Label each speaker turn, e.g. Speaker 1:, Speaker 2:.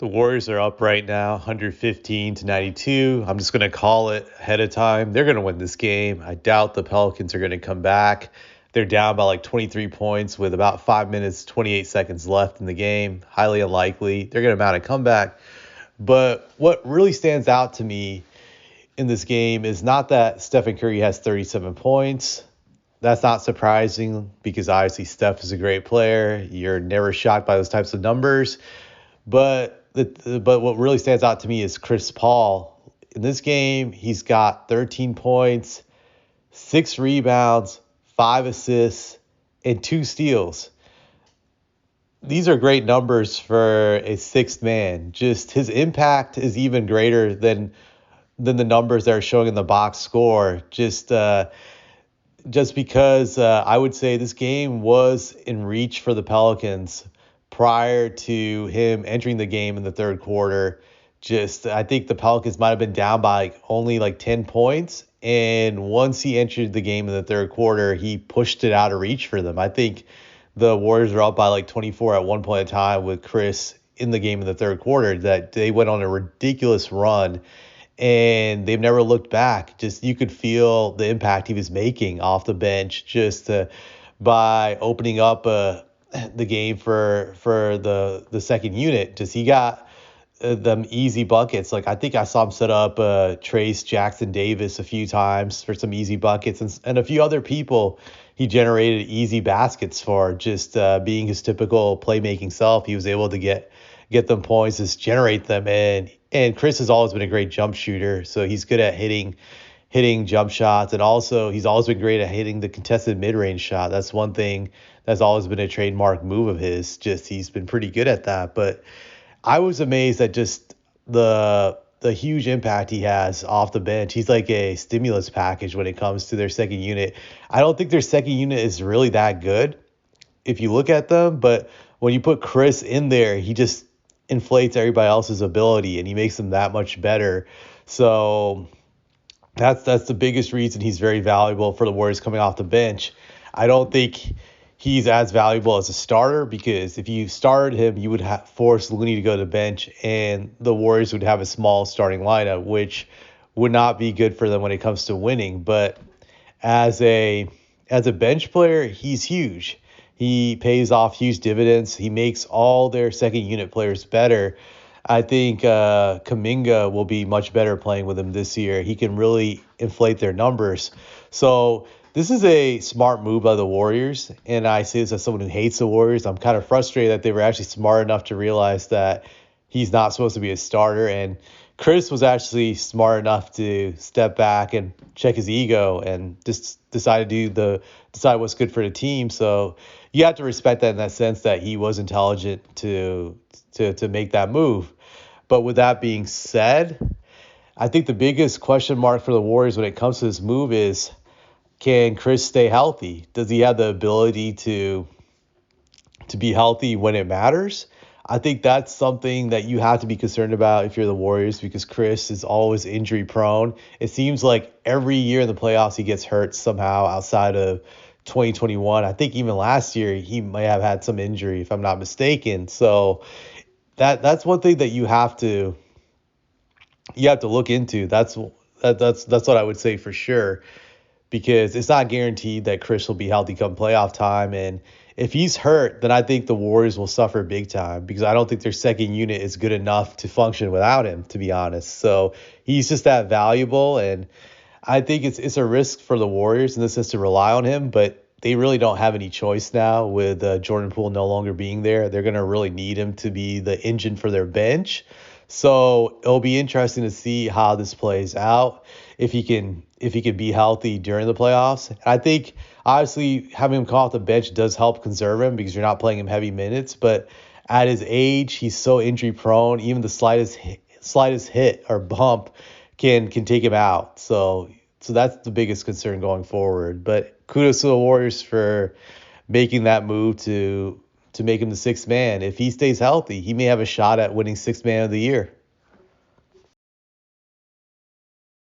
Speaker 1: The Warriors are up right now, 115-92. I'm just going to call it ahead of time. They're going to win this game. I doubt the Pelicans are going to come back. They're down by like 23 points with about 5 minutes, 28 seconds left in the game. Highly unlikely. They're going to mount a comeback. But what really stands out to me in this game is not that Stephen Curry has 37 points. That's not surprising because obviously Steph is a great player. You're never shocked by those types of numbers. But what really stands out to me is Chris Paul. In this game, he's got 13 points, 6 rebounds, 5 assists, and 2 steals. These are great numbers for a sixth man. Just his impact is even greater than the numbers that are showing in the box score. Just because I would say this game was in reach for the Pelicans prior to him entering the game in the third quarter. I think the Pelicans might have been down by only like 10 points. And once he entered the game in the third quarter, he pushed it out of reach for them. I think the Warriors were up by like 24 at one point in time with Chris in the game in the third quarter, that they went on a ridiculous run and they've never looked back. Just you could feel the impact he was making off the bench by opening up the game for the second unit. Just he got them easy buckets. Like I think I saw him set up Trace Jackson Davis a few times for some easy buckets, and a few other people he generated easy baskets for. Just being his typical playmaking self, he was able to get them points, just generate them. And Chris has always been a great jump shooter, so he's good at hitting jump shots, and also he's always been great at hitting the contested mid-range shot. That's one thing that's always been a trademark move of his. Just he's been pretty good at that. But I was amazed at just the huge impact he has off the bench. He's like a stimulus package when it comes to their second unit. I don't think their second unit is really that good if you look at them, but when you put Chris in there, he just inflates everybody else's ability and he makes them that much better. So that's the biggest reason he's very valuable for the Warriors coming off the bench. I don't think he's as valuable as a starter, because if you started him, you would force Looney to go to the bench, and the Warriors would have a small starting lineup, which would not be good for them when it comes to winning. But as a bench player, he's huge. He pays off huge dividends. He makes all their second unit players better. I think Kuminga will be much better playing with him this year. He can really inflate their numbers. So this is a smart move by the Warriors, and I say this as someone who hates the Warriors. I'm kind of frustrated that they were actually smart enough to realize that he's not supposed to be a starter, and Chris was actually smart enough to step back and check his ego and just decide what's good for the team. So you have to respect that in that sense, that he was intelligent to make that move. But with that being said, I think the biggest question mark for the Warriors when it comes to this move is, can Chris stay healthy? Does he have the ability to be healthy when it matters? I think that's something that you have to be concerned about if you're the Warriors, because Chris is always injury prone. It seems like every year in the playoffs he gets hurt somehow outside of 2021. I think even last year he might have had some injury, if I'm not mistaken. So that's one thing that you have to look into. That's what I would say for sure, because it's not guaranteed that Chris will be healthy come playoff time. And if he's hurt, then I think the Warriors will suffer big time, because I don't think their second unit is good enough to function without him, to be honest. So he's just that valuable, and I think it's a risk for the Warriors in the sense to rely on him, but they really don't have any choice now with Jordan Poole no longer being there. They're going to really need him to be the engine for their bench. So it'll be interesting to see how this plays out, if he can be healthy during the playoffs. I think obviously having him come off the bench does help conserve him, because you're not playing him heavy minutes. But at his age, he's so injury prone. Even the slightest hit or bump can take him out. So that's the biggest concern going forward. But kudos to the Warriors for making that move to make him the sixth man. If he stays healthy, he may have a shot at winning sixth man of the year.